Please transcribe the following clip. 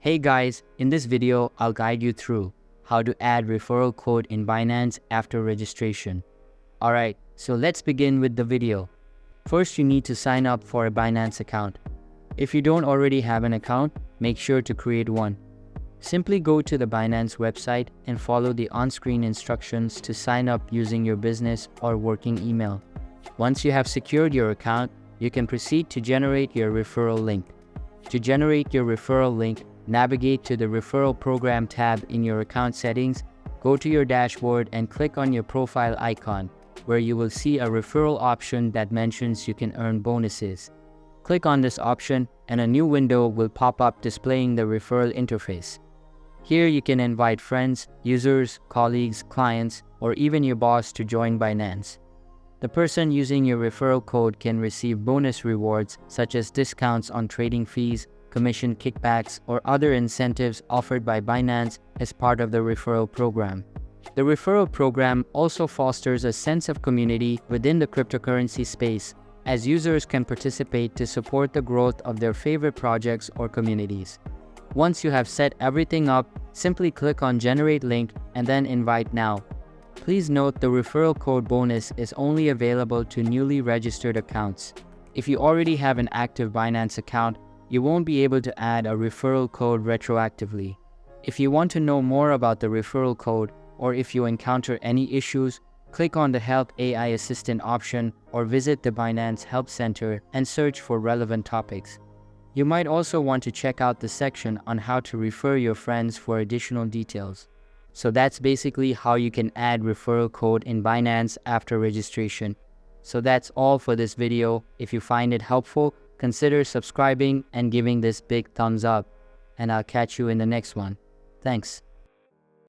Hey guys, in this video, I'll guide you through how to add referral code in Binance after registration. Alright, so let's begin with the video. First, you need to sign up for a Binance account. If you don't already have an account, make sure to create one. Simply go to the Binance website and follow the on-screen instructions to sign up using your business or working email. Once you have secured your account, you can proceed to generate your referral link. To generate your referral link, navigate to the Referral Program tab in your account settings, go to your dashboard and click on your profile icon, where you will see a referral option that mentions you can earn bonuses. Click on this option and a new window will pop up displaying the referral interface. Here you can invite friends, users, colleagues, clients, or even your boss to join Binance. The person using your referral code can receive bonus rewards such as discounts on trading fees, commission kickbacks, or other incentives offered by Binance as part of the referral program. The referral program also fosters a sense of community within the cryptocurrency space, as users can participate to support the growth of their favorite projects or communities. Once you have set everything up, simply click on Generate Link and then Invite Now. Please note the referral code bonus is only available to newly registered accounts. If you already have an active Binance account, you won't be able to add a referral code retroactively. If you want to know more about the referral code, or if you encounter any issues, click on the Help AI Assistant option or visit the Binance Help Center and search for relevant topics. You might also want to check out the section on how to refer your friends for additional details. So that's basically how you can add referral code in Binance after registration. So that's all for this video. If you find it helpful, consider subscribing and giving this big thumbs up. And I'll catch you in the next one. Thanks.